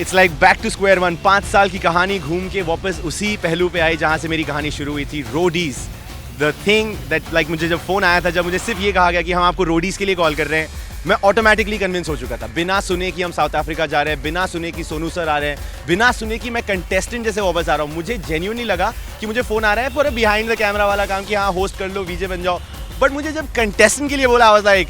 It's like back to square one. 5 साल की कहानी घूम के वापस उसी पहलू पे आई जहाँ से मेरी कहानी शुरू हुई थी, Roadies. The thing that like मुझे जब फ़ोन आया था, जब मुझे सिर्फ ये कहा गया कि हम आपको रोडीज़ के लिए कॉल कर रहे हैं, मैं ऑटोमेटिकली कन्विंस हो चुका था, बिना सुने कि हम साउथ अफ्रीका जा रहे हैं, बिना सुने कि सोनू सर आ रहे हैं, बिना सुने कि मैं कंटेस्टेंट जैसे वापस आ रहा हूँ। मुझे जेन्युइनली लगा कि मुझे फ़ोन आ रहा है फॉर बिहाइंड द कैमरा वाला काम कि हाँ होस्ट कर लो, वीजे बन जाओ। बट मुझे जब कंटेस्टेंट के लिए बोला, आवाज़ लाइक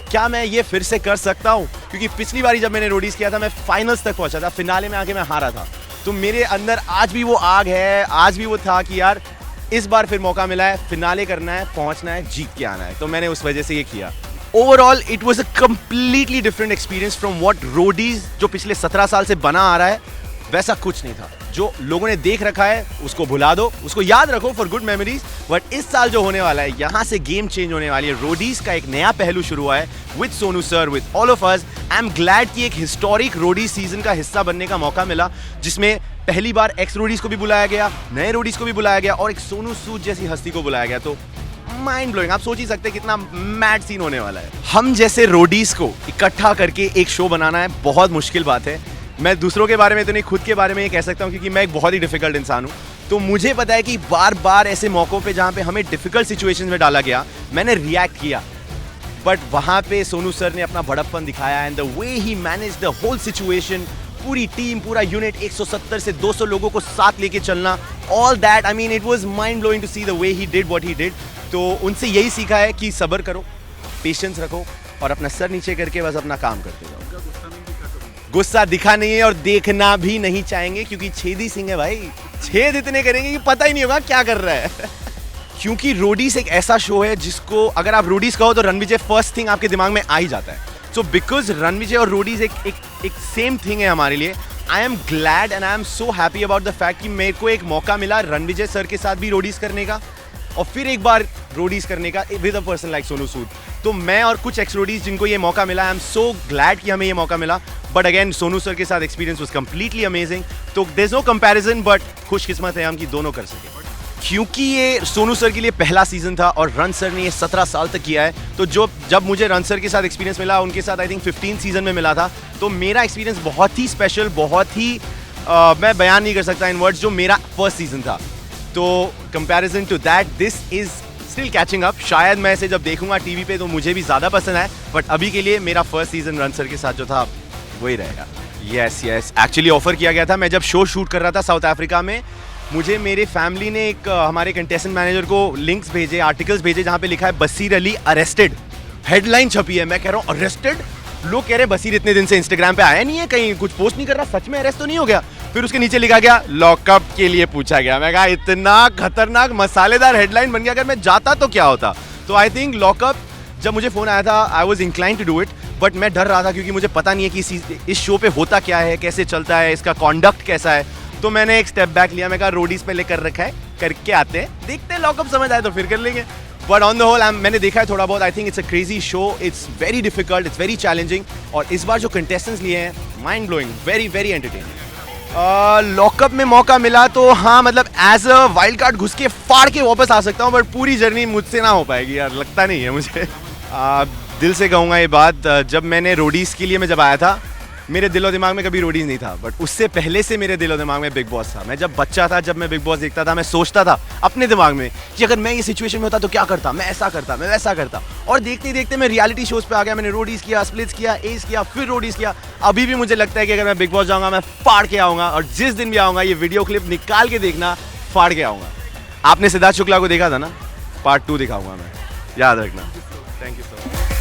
क्या मैं ये फिर से कर सकता हूँ? क्योंकि पिछली बारी जब मैंने रोडीज़ किया था, मैं फाइनल्स तक पहुँचा था, फिनाले में आके मैं हारा था। तो मेरे अंदर आज भी वो आग है, आज भी वो था कि यार इस बार फिर मौका मिला है, फिनाले करना है, पहुँचना है, जीत के आना है। तो मैंने उस वजह से ये किया। Overall it was a completely different experience from what Roadies जो पिछले 17 साल से बना आ रहा है, वैसा कुछ नहीं था। जो लोगों ने देख रखा है उसको भुला दो, उसको याद रखो फॉर गुड मेमोरीज। बट इस साल जो होने वाला है, यहाँ से गेम चेंज होने वाली है। रोडीज का एक नया पहलू शुरू हुआ है with Sonu sir, with all of us. I am glad कि एक हिस्टोरिक रोडीज सीजन का हिस्सा बनने का मौका मिला, जिसमें पहली बार एक्स रोडीज को भी बुलाया गया, नए रोडीज को भी बुलाया गया और एक सोनू सूद जैसी हस्ती को बुलाया गया। तो माइंड ब्लोइंग, आप सोच ही सकते हैं कितना मैड सीन होने वाला है। हम जैसे रोडीज को इकट्ठा करके एक शो बनाना है बहुत मुश्किल बात है। मैं दूसरों के बारे में तो नहीं, खुद के बारे में ये कह सकता हूँ, क्योंकि मैं एक बहुत ही डिफिकल्ट इंसान हूँ। तो मुझे पता है कि बार बार ऐसे मौक़ों पे जहाँ पे हमें डिफिकल्ट सिचुएशंस में डाला गया, मैंने रिएक्ट किया। बट वहाँ पे सोनू सर ने अपना बड़प्पन दिखाया and the way he manage the whole situation, पूरी टीम, पूरा यूनिट, 170 से 200 लोगों को साथ लेके चलना, all that, I mean it was mind blowing to see the way he did what he did. तो उनसे यही सीखा है कि सब्र करो, पेशेंस रखो और अपना सर नीचे करके बस अपना काम करते जाओ। गुस्सा दिखा नहीं है और देखना भी नहीं चाहेंगे, क्योंकि छेदी सिंह है भाई, छेद इतने करेंगे कि पता ही नहीं होगा क्या कर रहा है। क्योंकि रोडीज एक ऐसा शो है जिसको अगर आप रोडीज कहो तो रणविजय फर्स्ट थिंग आपके दिमाग में आ ही जाता है। सो बिकॉज रणविजय और रोडीज एक सेम थिंग है हमारे लिए। I am glad and I am so happy about the fact कि मेरे को एक मौका मिला रणविजय सर के साथ भी रोडीज करने का और फिर एक बार रोडीज करने का with a person like Sonu Sood. तो मैं और कुछ एक्स रोडीज जिनको ये मौका मिला, आई एम सो ग्लैड कि हमें ये मौका मिला। बट अगेन सोनू सर के साथ एक्सपीरियंस वाज कंप्लीटली अमेजिंग। तो there is no comparison, but खुशकिस्मत है हम कि दोनों कर सके। क्योंकि ये सोनू सर के लिए पहला सीजन था और रन सर ने ये 17 साल तक किया है। तो जब मुझे रन सर के साथ एक्सपीरियंस मिला, उनके साथ आई थिंक 15 सीजन में मिला था। तो मेरा एक्सपीरियंस बहुत ही स्पेशल, बहुत ही मैं बयान नहीं कर सकता इन वर्ड्स, जो मेरा फर्स्ट सीजन था। तो comparison to that, this is still catching up. शायद मैं इसे जब देखूंगा टीवी पे तो मुझे भी ज़्यादा पसंद आए, बट अभी के लिए मेरा फर्स्ट सीजन रन सर के साथ जो था वही रहेगा। यस एक्चुअली ऑफर किया गया था। मैं जब शो शूट कर रहा था साउथ अफ्रीका में, मुझे मेरे फैमिली ने एक हमारे कंटेस्टेंट मैनेजर को लिंक्स भेजे, आर्टिकल्स भेजे, जहाँ पे लिखा है बसीर अली अरेस्टेड। हेडलाइन छपी है, मैं कह रहा हूँ अरेस्टेड। लोग कह रहे हैं बसीर इतने दिन से इंस्टाग्राम पे आया नहीं है, कहीं कुछ पोस्ट नहीं कर रहा, सच में अरेस्ट तो नहीं हो गया? फिर उसके नीचे लिखा गया लॉकअप के लिए पूछा गया। मैं कहा इतना खतरनाक मसालेदार हेडलाइन बन गया, अगर मैं जाता तो क्या होता। तो आई थिंक लॉकअप, जब मुझे फ़ोन आया था I was incline to do it, but मैं डर रहा था क्योंकि मुझे पता नहीं है कि इस शो पे होता क्या है, कैसे चलता है, इसका कॉन्डक्ट कैसा है। तो मैंने एक स्टेप बैक लिया, मैं कहा रोडीज पहले कर रखा है, करके आते हैं, देखते हैं लॉकअप समझ आए तो फिर कर लेंगे। बट ऑन द होल मैंने देखा है थोड़ा बहुत, I think it's a crazy show, it's very difficult, it's very challenging. और इस बार जो कंटेस्टेंट्स लिए हैं, mind blowing, very very entertaining. Lockup में मौका मिला तो हाँ, मतलब एज अ वाइल्ड कार्ड घुस के फाड़ के वापस आ सकता हूँ, बट पूरी जर्नी मुझसे ना हो पाएगी यार, लगता नहीं है मुझे। दिल से कहूँगा ये बात, जब मैंने रोडीज के लिए जब आया था, मेरे दिलो दिमाग में कभी रोडीज नहीं था, बट उससे पहले से मेरे दिलो दिमाग में बिग बॉस था। मैं जब बच्चा था, जब मैं बिग बॉस देखता था, मैं सोचता था अपने दिमाग में कि अगर मैं ये सिचुएशन में होता तो क्या करता, मैं ऐसा करता, मैं वैसा करता। और देखते ही देखते मैं रियलिटी शोज पे आ गया, मैंने रोडीज किया, स्प्लिट्स किया, एस किया, फिर रोडीज किया। अभी भी मुझे लगता है कि अगर मैं बिग बॉस जाऊँगा, मैं फाड़ के आऊँगा, और जिस दिन भी आऊँगा ये वीडियो क्लिप निकाल के देखना, फाड़ के आऊँगा। आपने सिद्धार्थ शुक्ला को देखा था ना, पार्ट 2 दिखाऊँगा मैं, याद रखना। Thank you so much.